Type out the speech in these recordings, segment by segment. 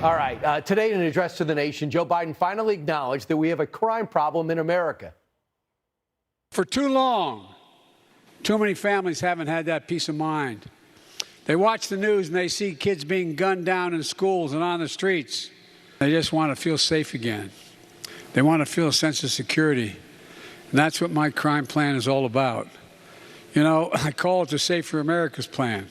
All right. Today, in an address to the nation, Joe Biden finally acknowledged that we have a crime problem in America. For too long, too many families haven't had that peace of mind. They watch the news and they see kids being gunned down in schools and on the streets. They just want to feel safe again. They want to feel a sense of security. And that's what my crime plan is all about. You know, I call it the Safer America's plan.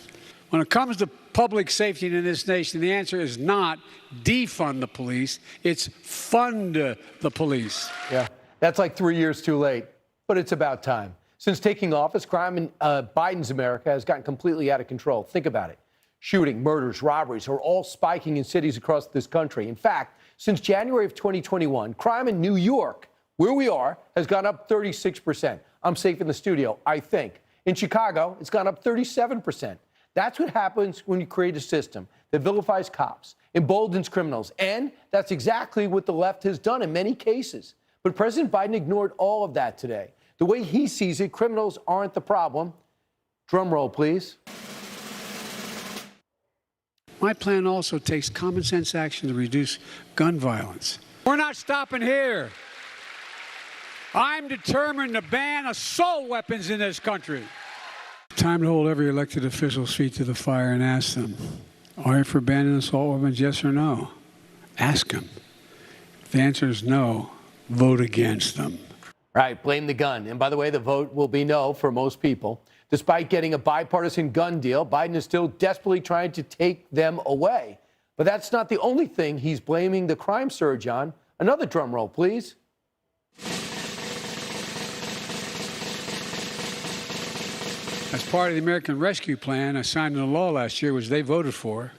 When it comes to public safety in this nation, the answer is not defund the police, it's fund the police. Yeah, that's like 3 years too late, but it's about time. Since taking office, crime in Biden's America has gotten completely out of control. Think about it. Shooting, murders, robberies are all spiking in cities across this country. In fact, since January of 2021, crime in New York, where we are, has gone up 36%. I'm safe in the studio, I think. In Chicago, it's gone up 37%. That's what happens when you create a system that vilifies cops, emboldens criminals, and that's exactly what the left has done in many cases. But President Biden ignored all of that today. The way he sees it, criminals aren't the problem. Drum roll, please. My plan also takes common sense action to reduce gun violence. We're not stopping here. I'm determined to ban assault weapons in this country. Time to hold every elected official's feet to the fire and ask them, are you for banning assault weapons, yes or no? Ask them. If the answer is no, vote against them. Right, blame the gun. And by the way, the vote will be no for most people. Despite getting a bipartisan gun deal, Biden is still desperately trying to take them away. But that's not the only thing he's blaming the crime surge on. Another drum roll, please. As part of the American Rescue Plan I signed into law last year, which they voted for,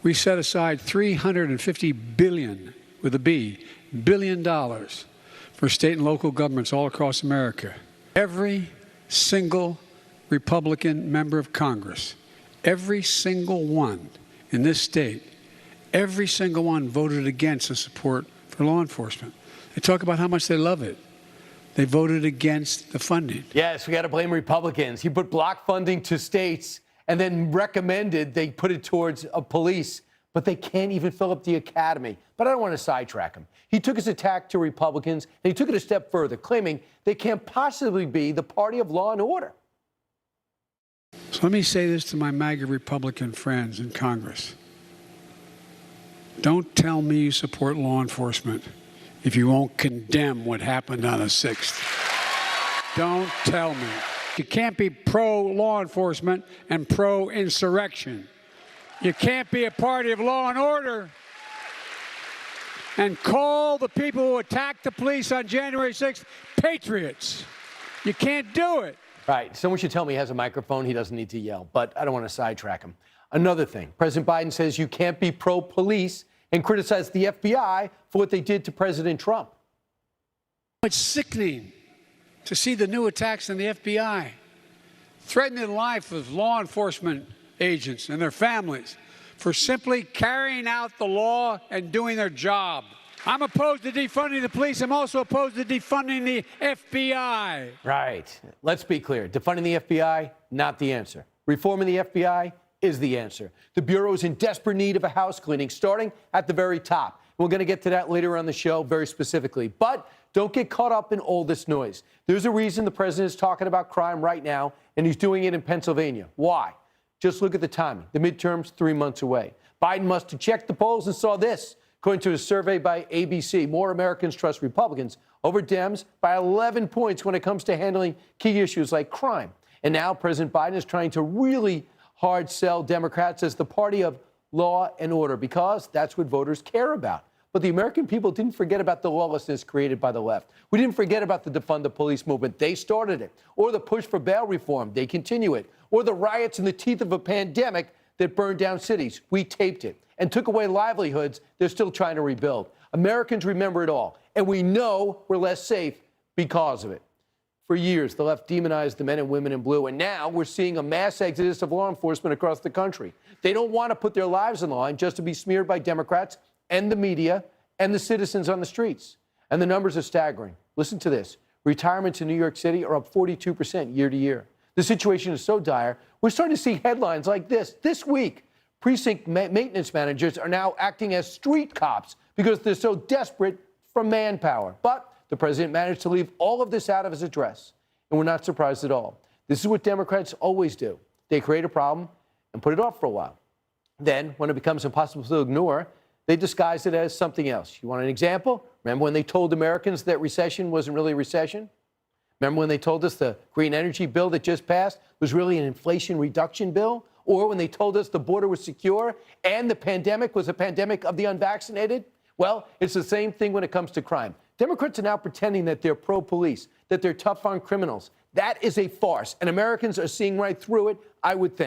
we set aside $350 billion, with a B, billion dollars for state and local governments all across America. Every single Republican member of Congress, every single one in this state, every single one voted against the support for law enforcement. They talk about how much they love it. They voted against the funding. Yes, we got to blame Republicans. He put block funding to states and then recommended they put it towards police, but they can't even fill up the academy. But I don't want to sidetrack him. He took his attack to Republicans and he took it a step further, claiming they can't possibly be the party of law and order. So let me say this to my MAGA Republican friends in Congress. Don't tell me you support law enforcement if you won't condemn what happened on the 6th. Don't tell me. You can't be pro-law enforcement and pro-insurrection. You can't be a party of law and order and call the people who attacked the police on January 6th patriots. You can't do it. Right. Someone should tell me he has a microphone. He doesn't need to yell, but I don't want to sidetrack him. Another thing, President Biden says you can't be pro-police and criticize the FBI for what they did to President Trump. It's sickening to see the new attacks on the FBI, threatening the life of law enforcement agents and their families for simply carrying out the law and doing their job. I'm opposed to defunding the police. I'm also opposed to defunding the FBI. Right. Let's be clear. Defunding the FBI, not the answer. Reforming the FBI is the answer. The Bureau is in desperate need of a house cleaning, starting at the very top. We're going to get to that later on the show very specifically. But don't get caught up in all this noise. There's a reason the president is talking about crime right now, and he's doing it in Pennsylvania. Why? Just look at the timing. The midterms, 3 months away. Biden must have checked the polls and saw this. According to a survey by ABC, more Americans trust Republicans over Dems by 11 points when it comes to handling key issues like crime. And now President Biden is trying to really hard sell Democrats as the party of law and order because that's what voters care about. But the American people didn't forget about the lawlessness created by the left. We didn't forget about the defund the police movement. They started it. Or the push for bail reform. They continue it. Or the riots in the teeth of a pandemic that burned down cities. We taped it and took away livelihoods they're still trying to rebuild. Americans remember it all. And we know we're less safe because of it. For years, the left demonized the men and women in blue, and now we're seeing a mass exodus of law enforcement across the country. They don't want to put their lives on the line just to be smeared by Democrats and the media and the citizens on the streets. And the numbers are staggering. Listen to this. Retirements in New York City are up 42% year to year. The situation is so dire, we're starting to see headlines like this. This week, Precinct maintenance managers are now acting as street cops because they're so desperate for manpower. But the president managed to leave all of this out of his address, and we're not surprised at all. This is what Democrats always do. They create a problem and put it off for a while. Then, when it becomes impossible to ignore, they disguise it as something else. You want an example? Remember when they told Americans that recession wasn't really a recession? Remember when they told us the green energy bill that just passed was really an inflation reduction bill? Or when they told us the border was secure and the pandemic was a pandemic of the unvaccinated? Well, it's the same thing when it comes to crime. Democrats are now pretending that they're pro-police, that they're tough on criminals. That is a farce, and Americans are seeing right through it, I would think.